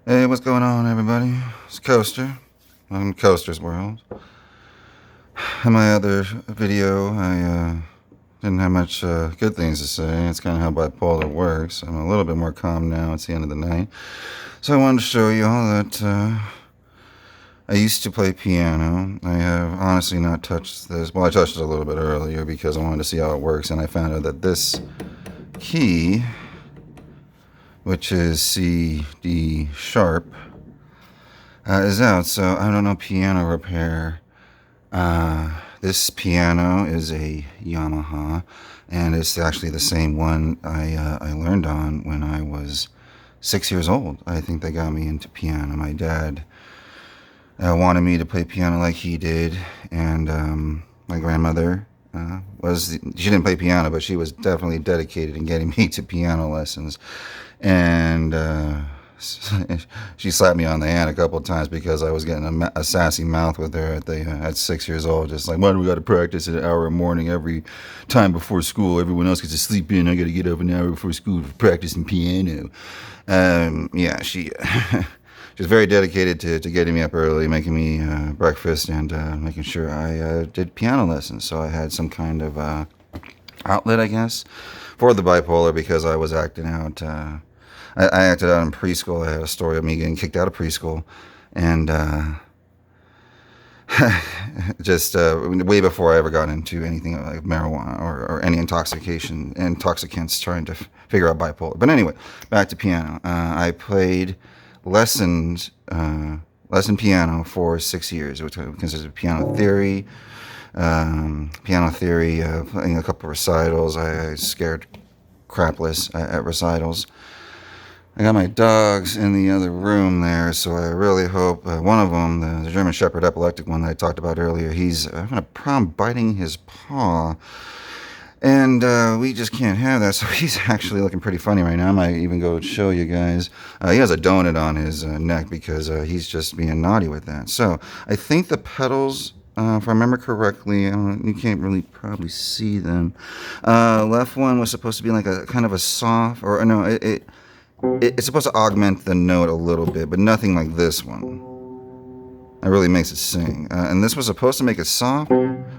Hey, what's going on, everybody? It's Coaster. I'm Coaster's World. In my other video, I didn't have much good things to say. It's kind of how bipolar works. I'm a little bit more calm now. It's the end of the night. So I wanted to show you all that I used to play piano. I have honestly not touched this. Well, I touched it a little bit earlier because I wanted to see how it works, and I found out that this key, which is C, D sharp, is out. So I don't know piano repair. This piano is a Yamaha, and it's actually the same one I learned on when I was 6 years old. I think they got me into piano. My dad wanted me to play piano like he did, and my grandmother she didn't play piano, but she was definitely dedicated in getting me to piano lessons, and she slapped me on the hand a couple of times because I was getting a sassy mouth with her at 6 years old. Just like, why do we got to practice at an hour in the morning every time before school? Everyone else gets to sleep in. I got to get up an hour before school for practicing piano. Yeah, she she's very dedicated to getting me up early, making me breakfast, and making sure I did piano lessons. So I had some kind of outlet, I guess, for the bipolar because I was acting out. I acted out in preschool. I had a story of me getting kicked out of preschool, and just way before I ever got into anything like marijuana or any intoxicants, trying to figure out bipolar. But anyway, back to piano. I played lesson piano for 6 years, which consisted of piano theory, playing a couple of recitals. I scared crapless at recitals. I got my dogs in the other room there, so I really hope one of them, the German Shepherd epileptic one that I talked about earlier, he's having a problem biting his paw, and we just can't have that. So he's actually looking pretty funny right now. I might even go show you guys. He has a donut on his neck because he's just being naughty with that. So I think the pedals, if I remember correctly, you can't really probably see them. Left one was supposed to be like a kind of a soft, or no, it's supposed to augment the note a little bit, but nothing like this one. It really makes it sing. And this was supposed to make it soft,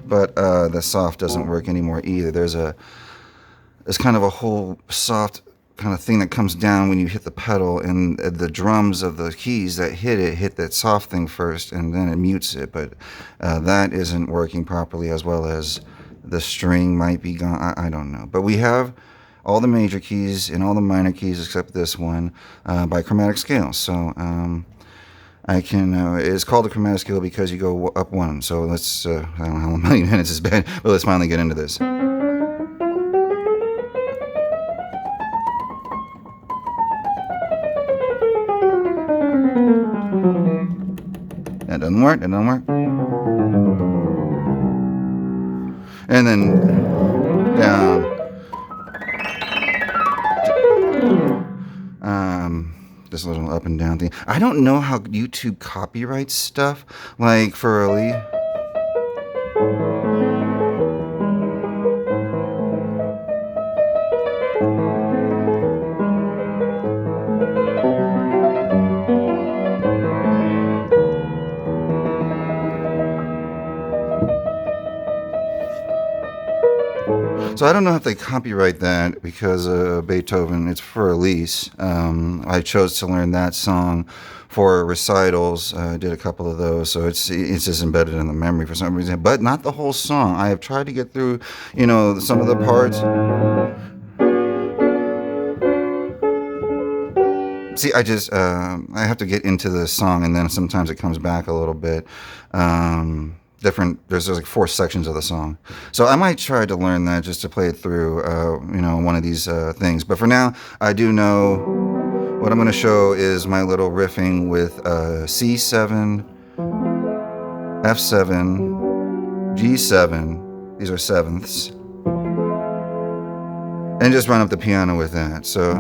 but the soft doesn't work anymore either. There's kind of a whole soft kind of thing that comes down when you hit the pedal, and the drums of the keys that hit that soft thing first, and then it mutes it. But that isn't working properly, as well as the string might be gone. I don't know. But we have all the major keys and all the minor keys except this one by chromatic scale. So I can. It's called a chromatic scale because you go up one. So let's. I don't know how many minutes has been, but let's finally get into this. That doesn't work. That doesn't work. And then down. This little up and down thing. I don't know how YouTube copyrights stuff, like for early. So I don't know if they copyright that because Beethoven, it's for Elise. I chose to learn that song for recitals. I did a couple of those, so it's just embedded in the memory for some reason, but not the whole song. I have tried to get through, some of the parts. See, I have to get into the song, and then sometimes it comes back a little bit. There's like 4 sections of the song, so I might try to learn that just to play it through one of these things. But for now, I do know what I'm going to show is my little riffing with C7, F7, G7, these are sevenths, and just run up the piano with that. So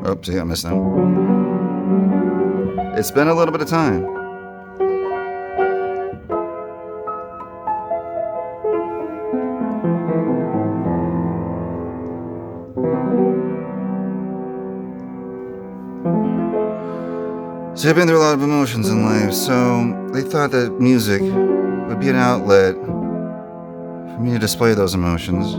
oops, I missed them. It's been a little bit of time. So I've been through a lot of emotions in life, so they thought that music would be an outlet for me to display those emotions.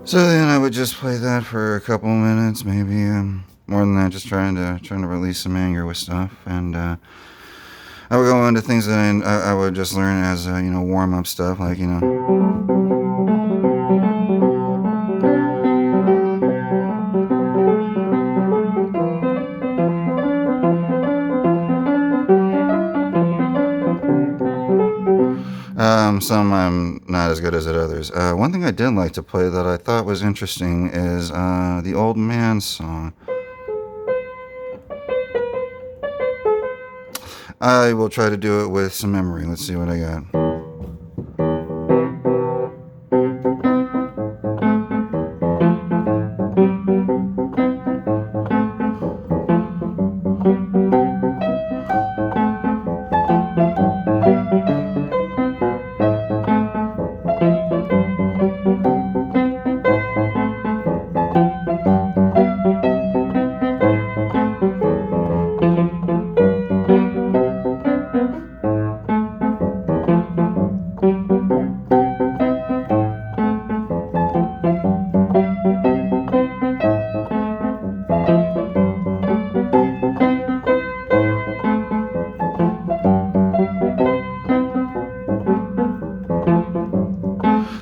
So then I would just play that for a couple minutes, maybe more than that, just trying to release some anger with stuff, and I would go into things that I would just learn as warm up stuff, like some I'm not as good as at others. One thing I did like to play that I thought was interesting is the Old Man song. I will try to do it with some memory. Let's see what I got.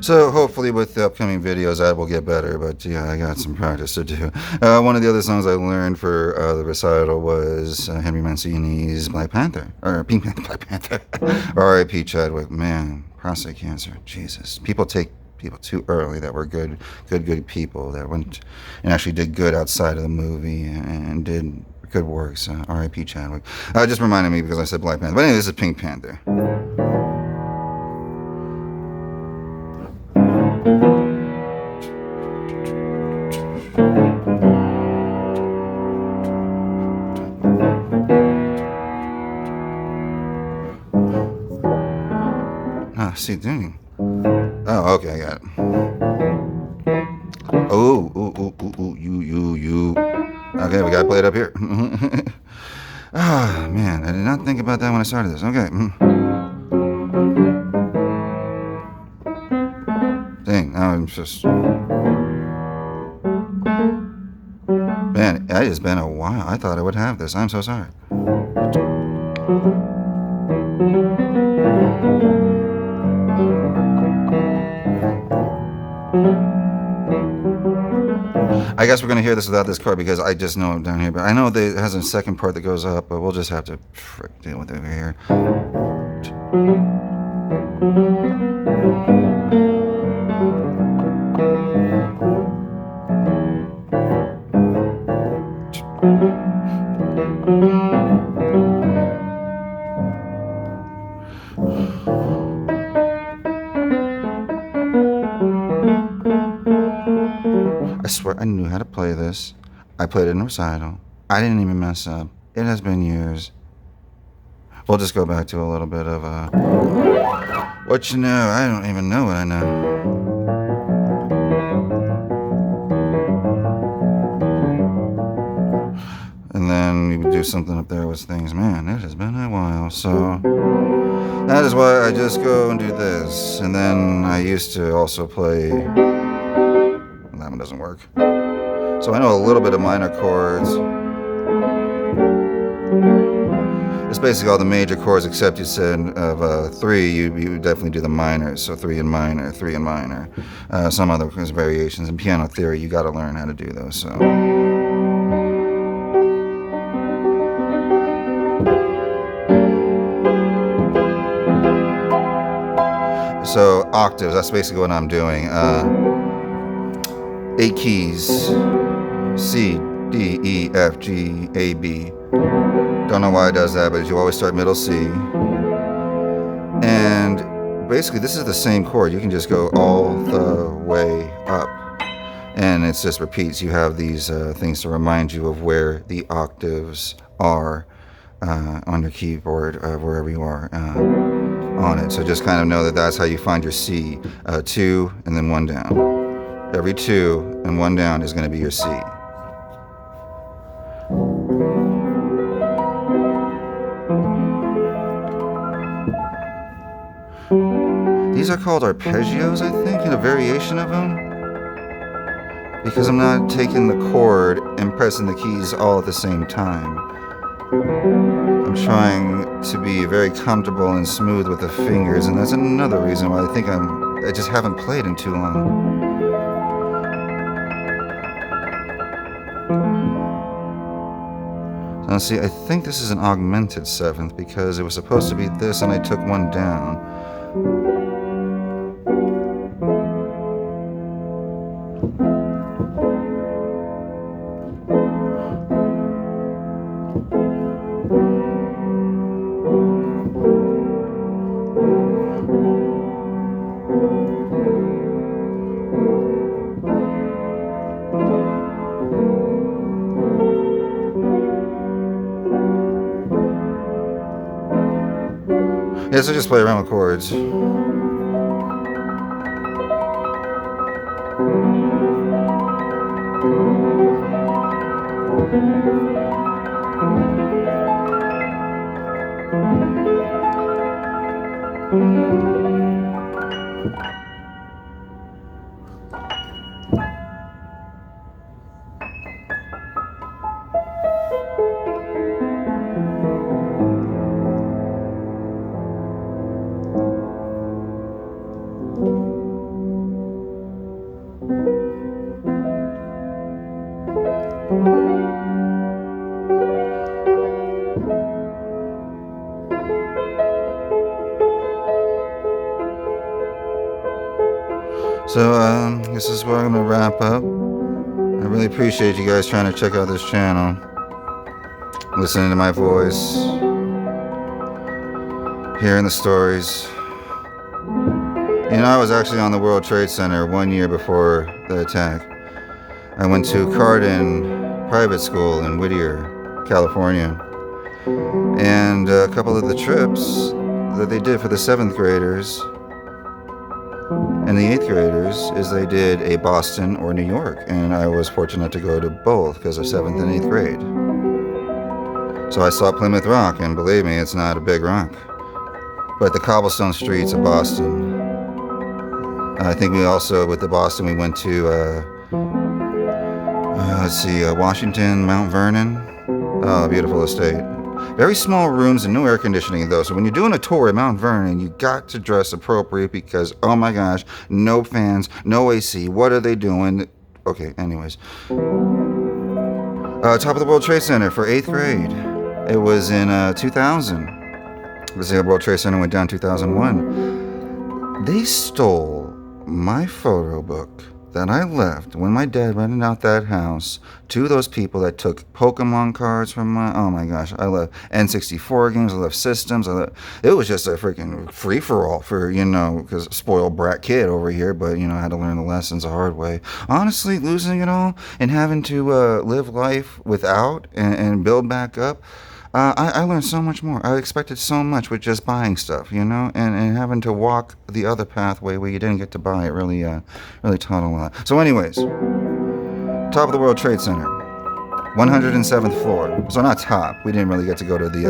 So hopefully with the upcoming videos that will get better, but yeah, I got some practice to do. One of the other songs I learned for the recital was Henry Mancini's Black Panther, or Pink Panther, Black Panther, R.I.P. Chadwick. Man, prostate cancer, Jesus. People take people too early that were good people that went and actually did good outside of the movie and did good works. R.I.P. Chadwick. Just reminded me because I said Black Panther. But anyway, this is Pink Panther. See, dang. Oh, okay, I got it. Oh, you. Okay, we gotta play it up here. Ah, man, I did not think about that when I started this. Okay. Dang, now I'm just... Man, it has been a while. I thought I would have this. I'm so sorry. I guess we're going to hear this without this chord because I just know I'm down here. But I know that it has a second part that goes up, but we'll just have to deal with it over here. I swear I knew how to play this. I played it in a recital. I didn't even mess up. It has been years. We'll just go back to a little bit of what you know. I don't even know what I know. And then we would do something up there with things. Man, it has been a while. So that is why I just go and do this. And then I used to also play that one doesn't work. So I know a little bit of minor chords. It's basically all the major chords except you said of 3, you definitely do the minors. So 3 and minor, 3 and minor. Some other variations. In piano theory, you got to learn how to do those. So octaves, that's basically what I'm doing. 8 keys, C, D, E, F, G, A, B. Don't know why it does that, but you always start middle C. And basically this is the same chord. You can just go all the way up. And it just repeats. You have these things to remind you of where the octaves are on your keyboard, wherever you are on it. So just kind of know that that's how you find your C. 2 and then 1 down. Every 2 and 1 down is going to be your C. These are called arpeggios, I think, in a variation of them. Because I'm not taking the chord and pressing the keys all at the same time. I'm trying to be very comfortable and smooth with the fingers, and that's another reason why I think I just haven't played in too long. Now see, I think this is an augmented 7th because it was supposed to be this and I took 1 down. Yeah, so just play around with chords. So this is where I'm going to wrap up. I really appreciate you guys trying to check out this channel, listening to my voice, hearing the stories. You know, I was actually on the World Trade Center 1 year before the attack. I went to Cardin Private School in Whittier, California. And a couple of the trips that they did for the 7th graders and the 8th graders is they did a Boston or New York. And I was fortunate to go to both because of 7th and 8th grade. So I saw Plymouth Rock, and believe me, it's not a big rock. But the cobblestone streets of Boston. I think we also, with the Boston, we went to, Washington, Mount Vernon. Oh, beautiful estate. Very small rooms and no air conditioning, though. So when you're doing a tour at Mount Vernon, you got to dress appropriate because, oh my gosh, no fans, no AC. What are they doing? Okay, anyways. Top of the World Trade Center for 8th grade. It was in 2000. The World Trade Center went down in 2001. They stole my photo book that I left when my dad rented out that house to those people that took Pokemon cards from oh my gosh, I left N64 games, I left systems, it was just a freaking free-for-all for, because spoiled brat kid over here, but, I had to learn the lessons the hard way. Honestly, losing it all and having to live life without and build back up, I learned so much more. I expected so much with just buying stuff, and having to walk the other pathway where you didn't get to buy it really taught a lot. So anyways, top of the World Trade Center, 107th floor. So not top. We didn't really get to go to the,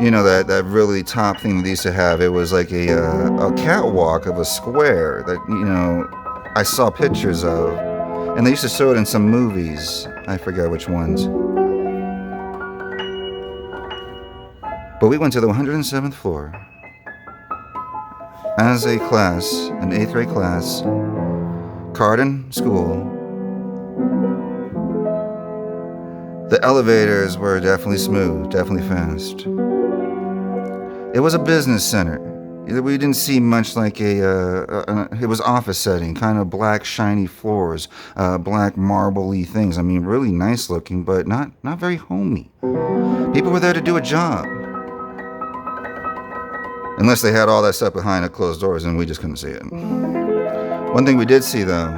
that really top thing that they used to have. It was like a catwalk of a square that, I saw pictures of, and they used to show it in some movies. I forget which ones. But we went to the 107th floor as a class, an 8th grade class, Carden School. The elevators were definitely smooth, definitely fast. It was a business center. We didn't see much like it was office setting, kind of black shiny floors, black marbly things. I mean, really nice looking, but not very homey. People were there to do a job. Unless they had all that stuff behind the closed doors and we just couldn't see it. One thing we did see though,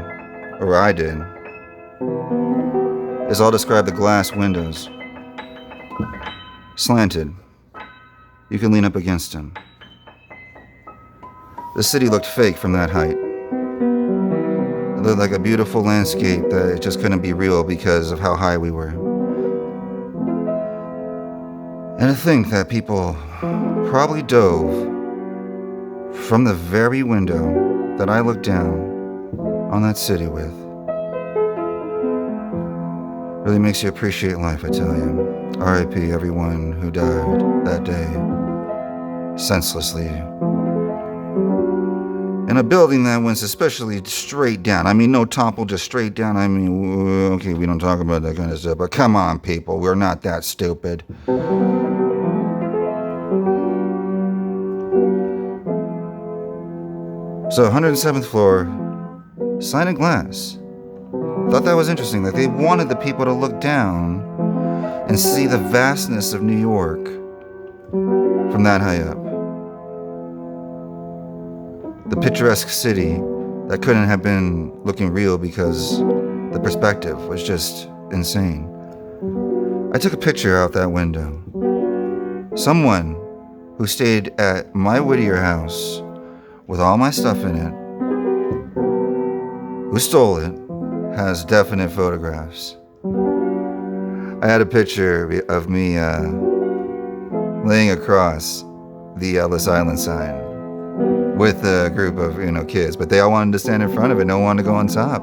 or I did, is I'll describe the glass windows. Slanted. You can lean up against them. The city looked fake from that height. It looked like a beautiful landscape that it just couldn't be real because of how high we were. And to think that people probably dove from the very window that I looked down on that city with. Really makes you appreciate life, I tell you. R.I.P. everyone who died that day, senselessly. In a building that went especially straight down. I mean, no topple, just straight down. I mean, okay, we don't talk about that kind of stuff, but come on, people, we're not that stupid. So 107th floor, slanted glass. Thought that was interesting, that they wanted the people to look down and see the vastness of New York from that high up. The picturesque city that couldn't have been looking real because the perspective was just insane. I took a picture out that window. Someone who stayed at my Whittier house with all my stuff in it, who stole it, has definite photographs. I had a picture of me laying across the Ellis Island sign with a group of kids, but they all wanted to stand in front of it. No one wanted to go on top,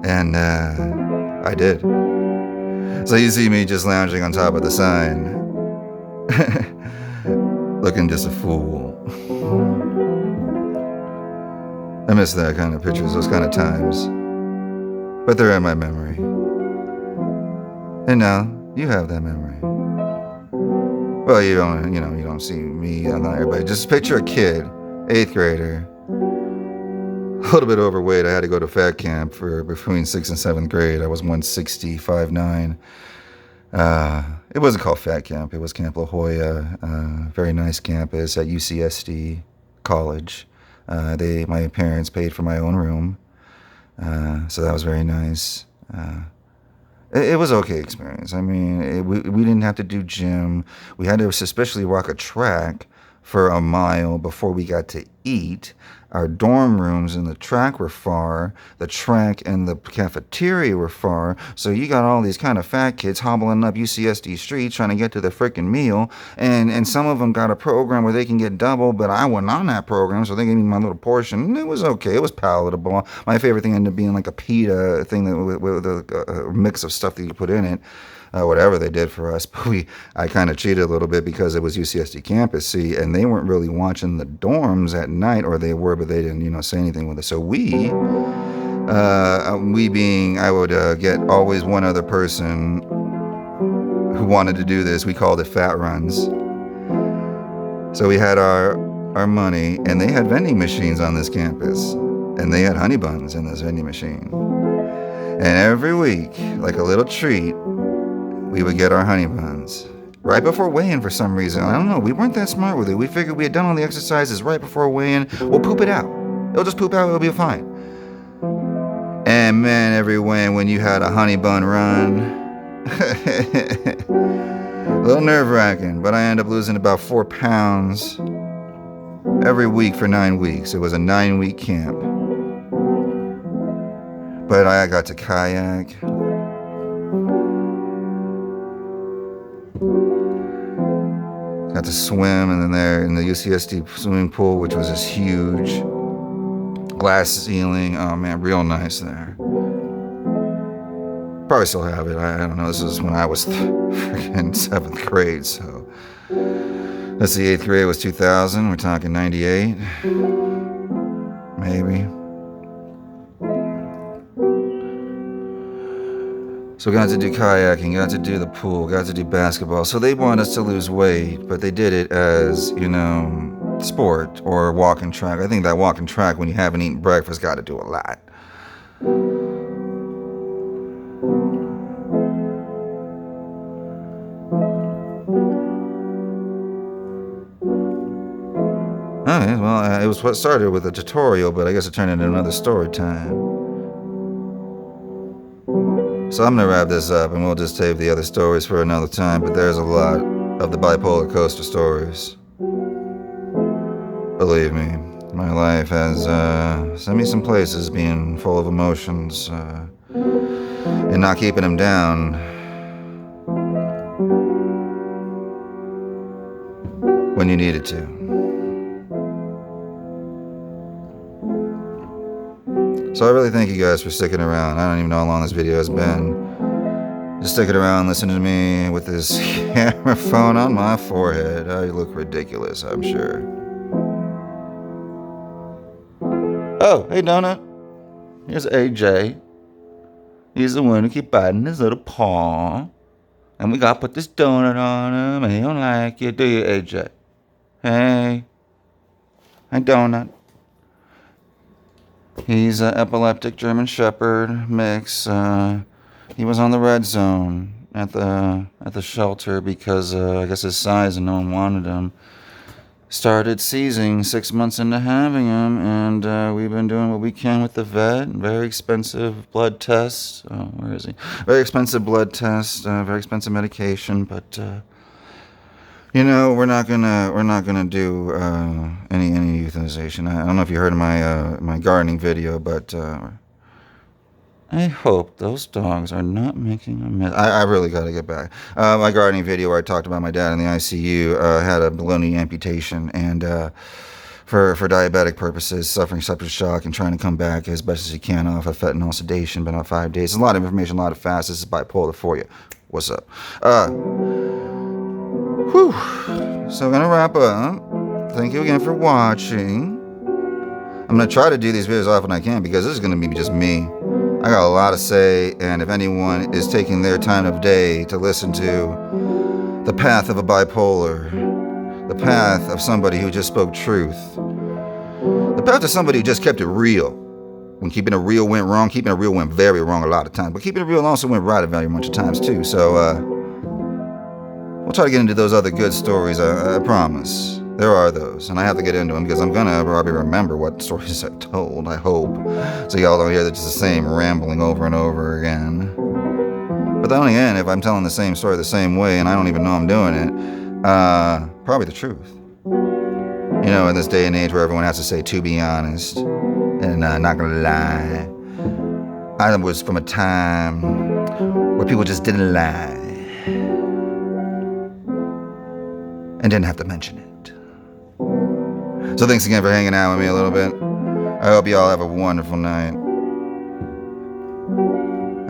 and I did. So you see me just lounging on top of the sign, looking just a fool. I miss that kind of pictures, those kind of times. But they're in my memory. And now you have that memory. Well, you don't see me, not everybody. Just picture a kid, 8th grader, a little bit overweight. I had to go to fat camp for between 6th and 7th grade. I was 160, 5'9". It wasn't called fat camp. It was Camp La Jolla, very nice campus at UCSD College. My parents paid for my own room, so that was very nice. It was okay experience. I mean, we didn't have to do gym. We had to especially walk a track for a mile before we got to eat. Our dorm rooms and the track were far. The track and the cafeteria were far. So you got all these kind of fat kids hobbling up UCSD streets trying to get to their freaking meal. And some of them got a program where they can get double, but I wasn't on that program, so they gave me my little portion. And it was okay. It was palatable. My favorite thing ended up being like a pita thing with a mix of stuff that you put in it. Whatever they did for us, but I kind of cheated a little bit because it was UCSD campus, see, and they weren't really watching the dorms at night, or they were, but they didn't, say anything with it. So we being, I would get always one other person who wanted to do this. We called it fat runs. So we had our money, and they had vending machines on this campus, and they had honey buns in this vending machine. And every week, like a little treat, we would get our honey buns right before weigh-in for some reason. I don't know. We weren't that smart with it. We figured we had done all the exercises right before weigh-in. We'll poop it out. It'll just poop out. It'll be fine. And man, every weigh-in when you had a honey bun run, a little nerve-wracking, but I ended up losing about 4 pounds every week for 9 weeks. It was a 9-week camp. But I got to kayak. Got to swim, and then there in the UCSD swimming pool, which was just huge. Glass ceiling. Oh man, real nice there. Probably still have it. I don't know. This is when I was freaking 7th grade, so. Let's see, 8th grade was 2000. We're talking 98. Maybe. So we got to do kayaking, got to do the pool, got to do basketball. So they want us to lose weight, but they did it as, sport or walking track. I think that walking track when you haven't eaten breakfast got to do a lot. Alright, well, it was what started with a tutorial, but I guess it turned into another story time. So I'm gonna wrap this up and we'll just save the other stories for another time, but there's a lot of the bipolar coaster stories. Believe me, my life has sent me some places being full of emotions and not keeping them down. When you needed to. So I really thank you guys for sticking around. I don't even know how long this video has been. Just sticking around, listening to me with this camera phone on my forehead. I look ridiculous, I'm sure. Oh, hey Donut. Here's AJ. He's the one who keep biting his little paw. And we gotta put this donut on him, and he don't like it, do you, AJ? Hey. Hi, Donut. He's an epileptic German Shepherd mix. He was on the red zone at the shelter because I guess his size and no one wanted him. Started seizing 6 months into having him, and we've been doing what we can with the vet. Very expensive blood tests. Oh, where is he? Very expensive blood tests. Very expensive medication, but we're not gonna do any euthanization. I don't know if you heard of my gardening video, but I hope those dogs are not making a mess. I really got to get back. My gardening video where I talked about my dad in the ICU had a below-knee amputation, and for diabetic purposes, suffering septic shock and trying to come back as best as he can off of fentanyl sedation, been on 5 days. There's a lot of information, a lot of fast. This is bipolar for you. What's up? Whew. So I'm going to wrap up. Thank you again for watching. I'm going to try to do these videos often I can because this is going to be just me. I got a lot to say, and if anyone is taking their time of day to listen to the path of a bipolar, the path of somebody who just spoke truth, the path of somebody who just kept it real. When keeping it real went wrong, keeping it real went very wrong a lot of times, but keeping it real also went right a very bunch of times too. So we'll try to get into those other good stories, I promise. There are those, and I have to get into them because I'm gonna probably remember what stories I told, I hope. So y'all don't hear that just the same rambling over and over again. But then again, if I'm telling the same story the same way and I don't even know I'm doing it, probably the truth. In this day and age where everyone has to say, to be honest, and not gonna lie, I was from a time where people just didn't lie and didn't have to mention it. So thanks again for hanging out with me a little bit. I hope you all have a wonderful night.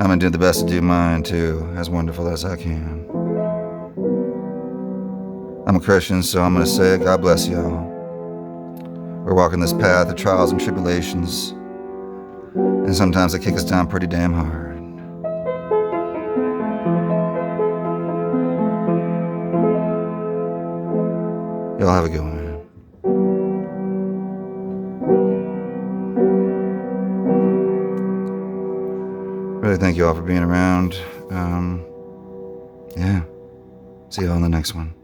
I'm gonna do the best to do mine too, as wonderful as I can. I'm a Christian, so I'm gonna say it. God bless y'all. We're walking this path of trials and tribulations, and sometimes they kick us down pretty damn hard. Y'all have a good one. Really thank you all for being around. Yeah. See you all in the next one.